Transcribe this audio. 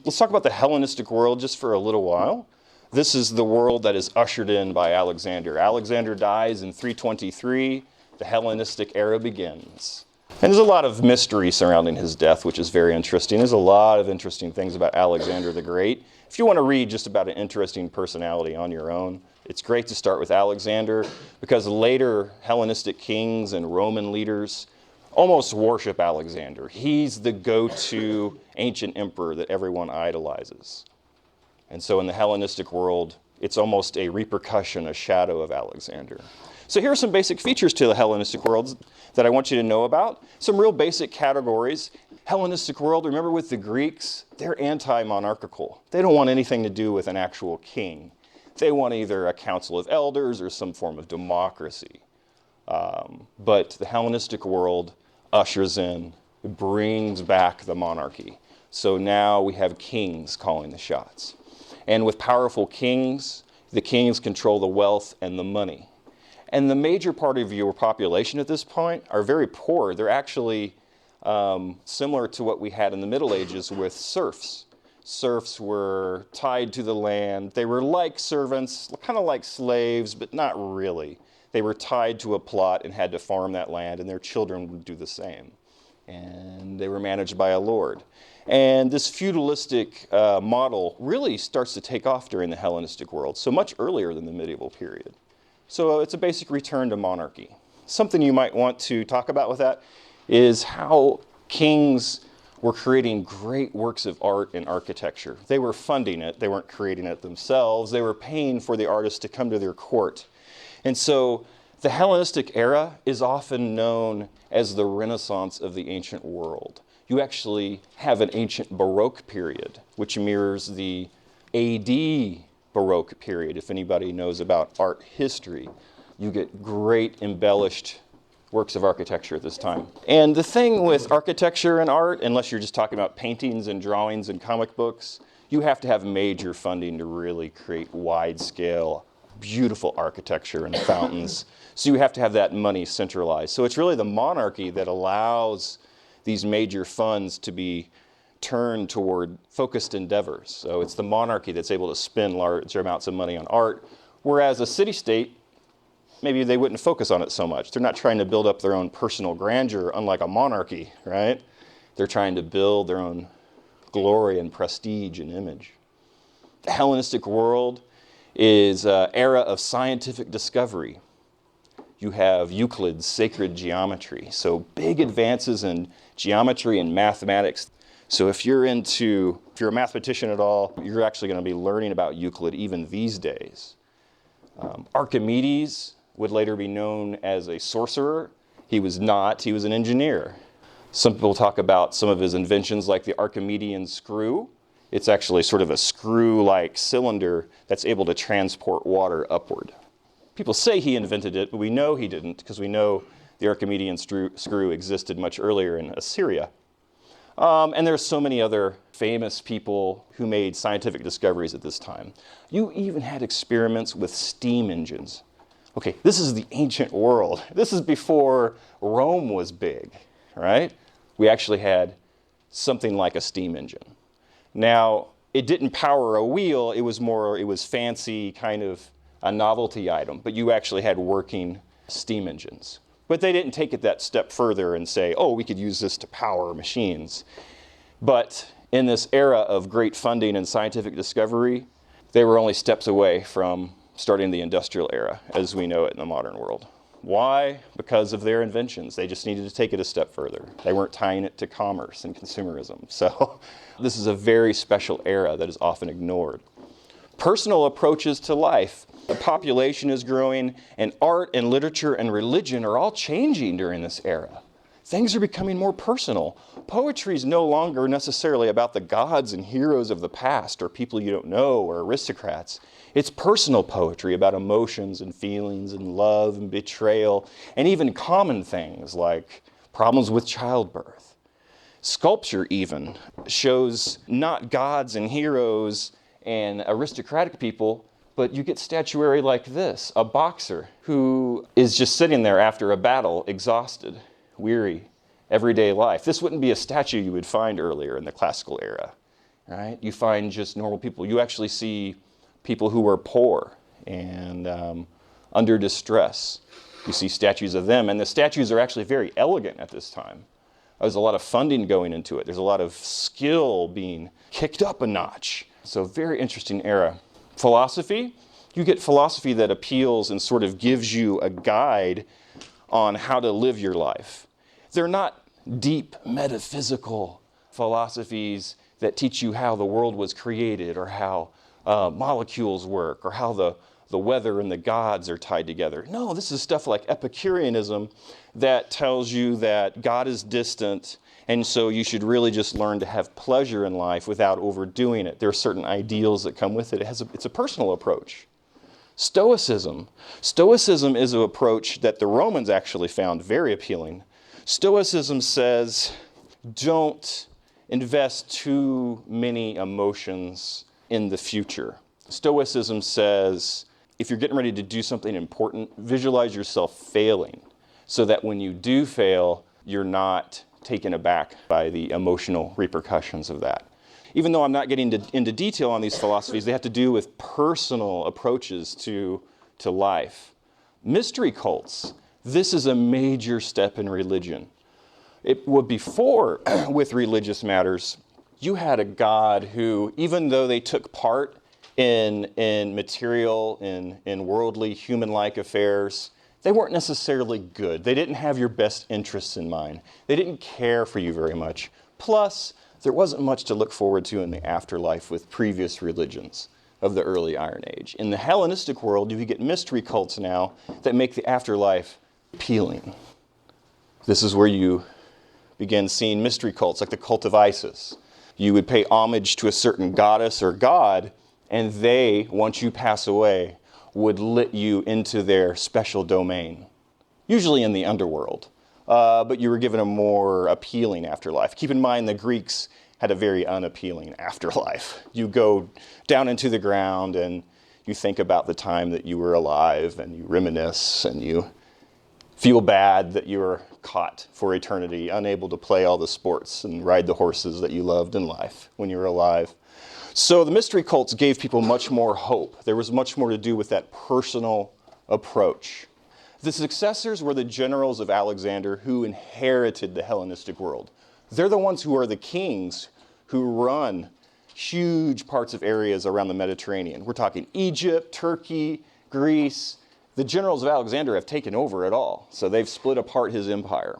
Let's talk about the Hellenistic world just for a little while. This is the world that is ushered in by Alexander. Alexander dies in 323. The Hellenistic era begins. And there's a lot of mystery surrounding his death, which is very interesting. There's a lot of interesting things about Alexander the Great. If you want to read just about an interesting personality on your own, it's great to start with Alexander, because later Hellenistic kings and Roman leaders almost worship Alexander. He's the go-to ancient emperor that everyone idolizes. And so in the Hellenistic world, it's almost a repercussion, a shadow of Alexander. So here are some basic features to the Hellenistic world that I want you to know about. Some real basic categories. Hellenistic world, remember with the Greeks, they're anti-monarchical. They don't want anything to do with an actual king. They want either a council of elders or some form of democracy. But the Hellenistic world ushers in, brings back the monarchy. So now we have kings calling the shots. And with powerful kings, the kings control the wealth and the money. And the major part of your population at this point are very poor. They're actually similar to what we had in the Middle Ages with serfs. Serfs were tied to the land. They were like servants, kind of like slaves, but not really. They were tied to a plot and had to farm that land, and their children would do the same. And they were managed by a lord. And this feudalistic model really starts to take off during the Hellenistic world, so much earlier than the medieval period. So it's a basic return to monarchy. Something you might want to talk about with that is how kings were creating great works of art and architecture. They were funding it. They weren't creating it themselves. They were paying for the artists to come to their court. And so the Hellenistic era is often known as the Renaissance of the ancient world. You actually have an ancient Baroque period, which mirrors the AD Baroque period. If anybody knows about art history, you get great embellished works of architecture at this time. And the thing with architecture and art, unless you're just talking about paintings and drawings and comic books, you have to have major funding to really create wide-scale, beautiful architecture and fountains. So you have to have that money centralized. So it's really the monarchy that allows these major funds to be turned toward focused endeavors. So it's the monarchy that's able to spend large amounts of money on art, whereas a city-state, maybe they wouldn't focus on it so much. They're not trying to build up their own personal grandeur, unlike a monarchy, right? They're trying to build their own glory and prestige and image. The Hellenistic world is an era of scientific discovery. You have Euclid's sacred geometry, so big advances in geometry and mathematics. So if you're a mathematician at all, you're actually going to be learning about Euclid even these days. Archimedes would later be known as a sorcerer. He was not, he was an engineer. Some people talk about some of his inventions like the Archimedean screw. It's actually sort of a screw-like cylinder that's able to transport water upward. People say he invented it, but we know he didn't, because we know the Archimedean screw existed much earlier in Assyria. And there's so many other famous people who made scientific discoveries at this time. You even had experiments with steam engines. Okay, this is the ancient world. This is before Rome was big, right? We actually had something like a steam engine. Now, it didn't power a wheel. It was fancy, kind of a novelty item, but you actually had working steam engines. But they didn't take it that step further and say, oh, we could use this to power machines. But in this era of great funding and scientific discovery, they were only steps away from starting the industrial era as we know it in the modern world. Why? Because of their inventions. They just needed to take it a step further. They weren't tying it to commerce and consumerism. So this is a very special era that is often ignored. Personal approaches to life. The population is growing, and art and literature and religion are all changing during this era. Things are becoming more personal. Poetry is no longer necessarily about the gods and heroes of the past or people you don't know or aristocrats. It's personal poetry about emotions and feelings and love and betrayal and even common things like problems with childbirth. Sculpture even shows not gods and heroes and aristocratic people, but you get statuary like this, a boxer who is just sitting there after a battle, exhausted, weary, everyday life. This wouldn't be a statue you would find earlier in the classical era, right? You find just normal people. You actually see people who are poor and under distress. You see statues of them, and the statues are actually very elegant at this time. There's a lot of funding going into it. There's a lot of skill being kicked up a notch. So very interesting era. Philosophy, you get philosophy that appeals and sort of gives you a guide on how to live your life. They're not deep metaphysical philosophies that teach you how the world was created or how molecules work or how the weather and the gods are tied together. No, this is stuff like Epicureanism that tells you that God is distant, and so you should really just learn to have pleasure in life without overdoing it. There are certain ideals that come with it. It's a personal approach. Stoicism. Stoicism is an approach that the Romans actually found very appealing. Stoicism says, don't invest too many emotions in the future. Stoicism says, if you're getting ready to do something important, visualize yourself failing so that when you do fail, you're not taken aback by the emotional repercussions of that. Even though I'm not getting into detail on these philosophies, they have to do with personal approaches to life. Mystery cults. This is a major step in religion. It would before, with religious matters, you had a God who, even though they took part in material, in worldly, human-like affairs, they weren't necessarily good. They didn't have your best interests in mind. They didn't care for you very much. Plus, there wasn't much to look forward to in the afterlife with previous religions of the early Iron Age. In the Hellenistic world, you get mystery cults now that make the afterlife appealing. This is where you begin seeing mystery cults, like the cult of Isis. You would pay homage to a certain goddess or god, and they, once you pass away, would let you into their special domain, usually in the underworld. But you were given a more appealing afterlife. Keep in mind the Greeks had a very unappealing afterlife. You go down into the ground and you think about the time that you were alive and you reminisce and you feel bad that you were caught for eternity, unable to play all the sports and ride the horses that you loved in life when you were alive. So the mystery cults gave people much more hope. There was much more to do with that personal approach. The successors were the generals of Alexander who inherited the Hellenistic world. They're the ones who are the kings who run huge parts of areas around the Mediterranean. We're talking Egypt, Turkey, Greece. The generals of Alexander have taken over it all, so they've split apart his empire.